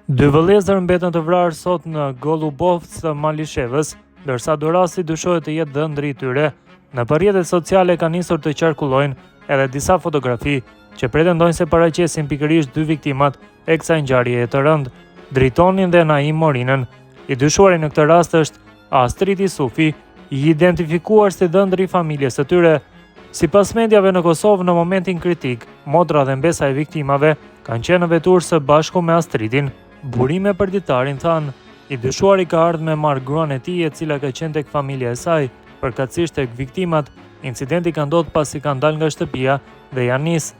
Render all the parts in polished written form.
Dy vëllezër mbetën të vrarë sot në Golubovc të Malishevës, ndërsa Dorasi dyshohet të jetë ëndri i tyre. Në rrjetet sociale ka nisur të qarkullojnë edhe disa fotografi që pretendojnë se paraqesin pikërisht dy viktimat e kësaj ngjarjeje të rëndë, Dritonin dhe Naim Morinën. I dyshuari në këtë rast është Astrid Isufi, i identifikuar si ëndri i familjes së tyre. Sipas mediave në Kosovë, në momentin kritik, motra dhe mbesa e viktimave kanë qenë në veturë së bashku me Astridin. Burime për ditarin thanë, i dyshuari ka ardhur me marrë gruan e tij e cila ka qenë tek familja e saj, përkatësisht tek viktimat. Incidenti ka ndodhur pasi kanë dalë nga shtëpia dhe janë nisë.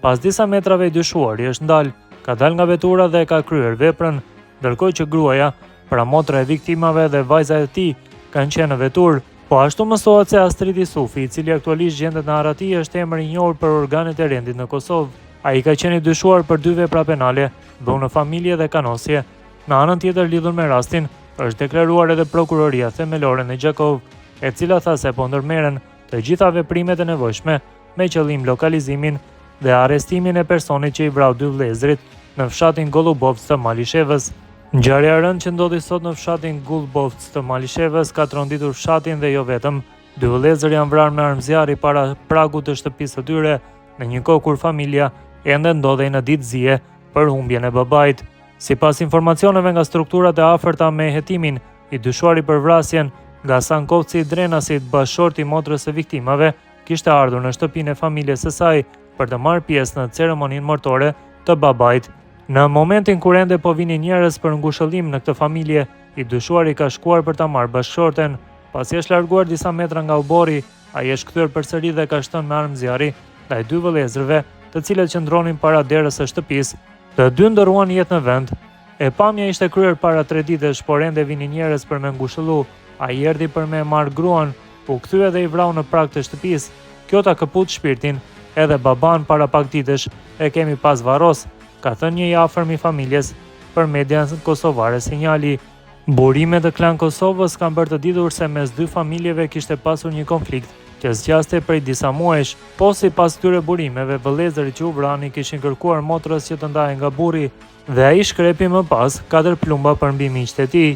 Pas disa metrave i dyshuari është ndalë, ka dalë nga vetura dhe ka kryer veprën, ndërkohë që gruaja, pra motra e viktimave dhe vajza e tij kanë qenë në veturë. Po ashtu mësohet se Astrid Isufi, i cili aktualisht gjendet në Arati, është emër i njohur për organet e rendit në Kosovë. Ai ka qenë i dyshuar për 2 vepra penale, dhunë në familje dhe kanosje. Në anën tjetër lidhur me rastin, është deklaruar edhe prokuroria themelore në Gjakov, e cila tha se po ndërmerren të gjitha veprimet e nevojshme me qëllim lokalizimin dhe arrestimin e personit që i vrau 2 vëllezërit në fshatin Golubovc të Malishevës. Ngjarja e rëndë që ndodhi sot në fshatin Golubovc të Malishevës ka tronditur fshatin dhe jo vetëm. 2 vëllezër janë vrarë me armë zjarri para pragut të shtëpisë së tyre, në një kohë kur familja ende ndodhej në ditë zije për humbjen e babait. Sipas informacioneve nga strukturat e afërta me hetimin, i dyshuari për vrasjen nga Sankovci Drenasit, bashkëshorti i motrës së viktimave, kishte ardhur në shtëpinë e familjes së saj për të marrë pjesë në ceremoninë martore të babait. Në momentin kur ende po vinin njerëz për ngushëllim në këtë familje, i dyshuari ka shkuar për ta marrë bashkëshorten. Pasi është larguar disa metra nga ubori, ai është kthyer përsëri dhe ka shtënë me armë zjarri ndaj 2 vëllezërve, të cilët qëndronin para derës së shtëpisë. Të dy ndërruan jetë në vend. E pamja ishte kryer para 3 ditësh, por ende vinin njerëz për me ngushëllu. Ai erdhi për me marrë gruan, u kthye dhe i vrau në prag të shtëpisë. Kjo ta kaput shpirtin, edhe baban para pak ditësh e kemi pas varros, ka thënë një i afërm i familjes për median kosovare Sinjali. Burimet e Klan Kosovës kanë bërë të ditur se mes 2 familjeve kishte pasur një konflikt që zgjaste prej disa muajsh, po sipas këtyre burimeve, vëllezërit që u vrani kishin kërkuar motrës që të ndahej nga burri dhe ai shkrepi më pas 4 plumba për mbi miqtë e tij.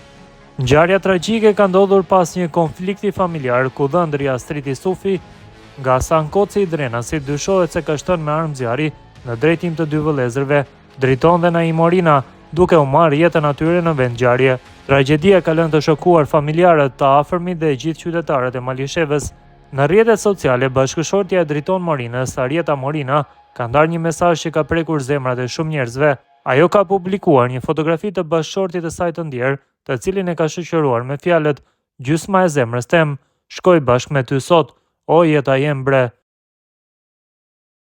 Ngjarja tragjike ka ndodhur pas një konflikti familjar ku ëndri Astrid Isufi nga Sankovci Drenasit dyshohet se ka shtënë me armë zjarri në drejtim të 2 vëllezërve, Driton dhe Naim Morina, duke u marrë jetën atyre në vend ngjarje. Tragjedia ka lënë të shokuar familjarët, të afërmit dhe gjithë qytetarët e Malishevës. Në rrjetet sociale, bashkëshortja e Driton Morinës, Arieta Morina, ka ndarë një mesazh që ka prekur zemrat e shumë njerëzve. Ajo ka publikuar një fotografi të bashkëshortit të saj të ndjer, të cilin e ka shoqëruar me fjalët: "Gjysma e zemrës tem, shkoj bashkë me ty sot, o jeta jem bre."